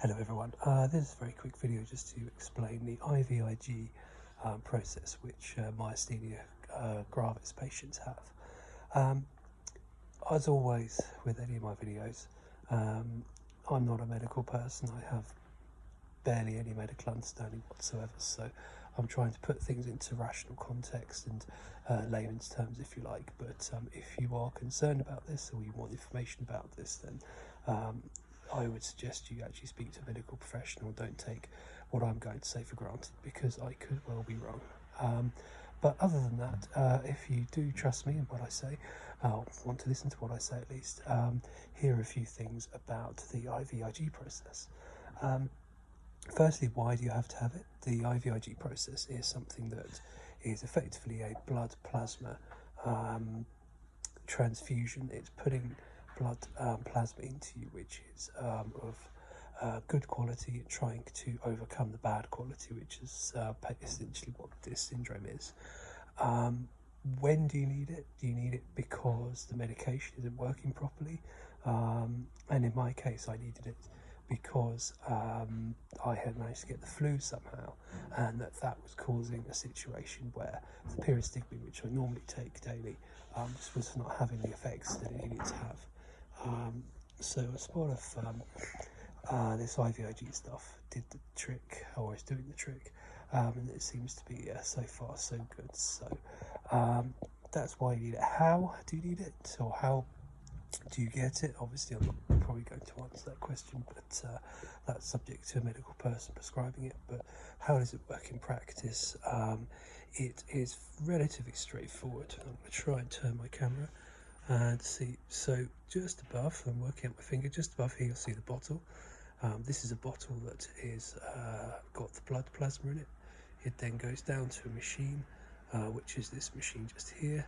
Hello everyone, this is a very quick video just to explain the IVIG process which Myasthenia Gravis patients have. As always with any of my videos, I'm not a medical person. I have barely any medical understanding whatsoever, so I'm trying to put things into rational context and layman's terms, if you like. But if you are concerned about this or you want information about this, then I would suggest you actually speak to a medical professional. Don't take what I'm going to say for granted, because I could well be wrong. But other than that, if you do trust me and what I say, want to listen to what I say at least, here are a few things about the IVIG process. Firstly, why do you have to have it? The IVIG process is something that is effectively a blood plasma transfusion. It's putting blood plasma into you, which is of good quality, and trying to overcome the bad quality, which is essentially what this syndrome is. When do you need it? Do you need it because the medication isn't working properly? And in my case, I needed it because I had managed to get the flu somehow, and that was causing a situation where the pyristigmine, which I normally take daily, just was not having the effects that it needed to have. So as part of this IVIG stuff did the trick, or is doing the trick, and it seems to be so far so good. So that's why you need it. How do you need it, or how do you get it? Obviously I'm not probably going to answer that question, but that's subject to a medical person prescribing it. But how does it work in practice? It is relatively straightforward. I'm going to try and turn my camera and see. So just above, I'm working out my finger, just above here you'll see the bottle. This is a bottle that is got the blood plasma in it. It then goes down to a machine, which is this machine just here,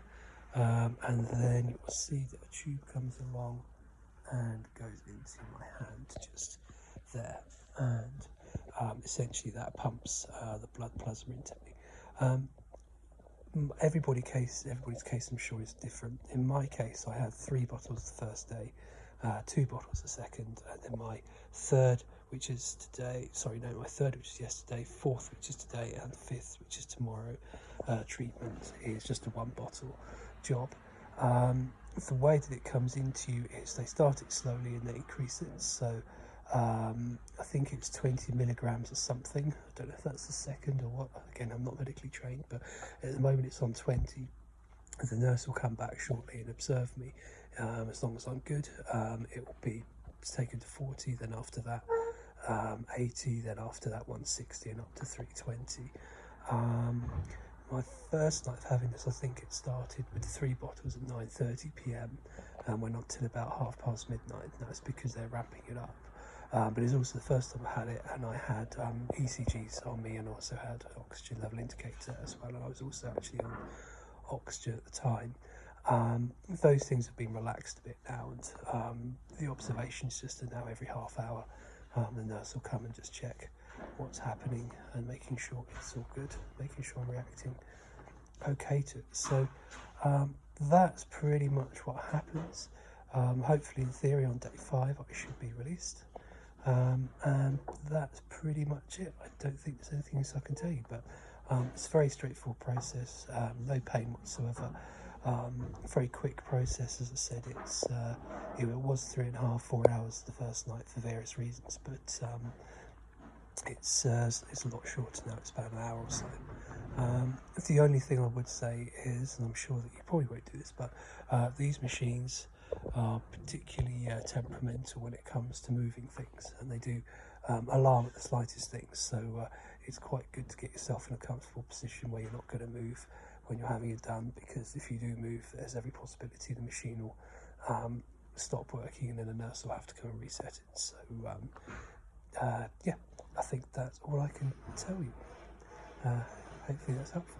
and then you'll see that a tube comes along and goes into my hand just there, and essentially that pumps the blood plasma into me. Everybody's case I'm sure is different. In my case, I had 3 bottles the first day, 2 bottles the second, and then my third, which is today, my third, which is yesterday, fourth, which is today, and fifth, which is tomorrow, treatment is just a 1 bottle job. The way that it comes into you is they start it slowly and they increase it. So I think it's 20 milligrams or something. I don't know if that's the second or what. Again, I'm not medically trained, but at the moment it's on 20. The nurse will come back shortly and observe me. As long as I'm good, it will be taken to 40, then after that 80, then after that 160, and up to 320. My first night of having this, I think it started with 3 bottles at 9:30 p.m. and went on till about midnight, and that's because they're ramping it up. But it's also the first time I had it, and I had ECGs on me, and also had an oxygen level indicator as well, and I was also actually on oxygen at the time. Those things have been relaxed a bit now, and the observation is just now every half hour the nurse will come and just check what's happening and making sure it's all good, making sure I'm reacting okay to it. So that's pretty much what happens. Hopefully in theory on day 5 I should be released, and that's pretty much it. I don't think there's anything else I can tell you, but it's a very straightforward process, no pain whatsoever. Very quick process. As I said, it was 3.5-4 hours the first night for various reasons, but it's a lot shorter now. It's about an hour or so. The only thing I would say is, and I'm sure that you probably won't do this, but these machines are particularly temperamental when it comes to moving things, and they do alarm at the slightest things. So it's quite good to get yourself in a comfortable position where you're not going to move when you're having it done, because if you do move, there's every possibility the machine will stop working, and then the nurse will have to come and reset it. So yeah, I think that's all I can tell you. Hopefully that's helpful.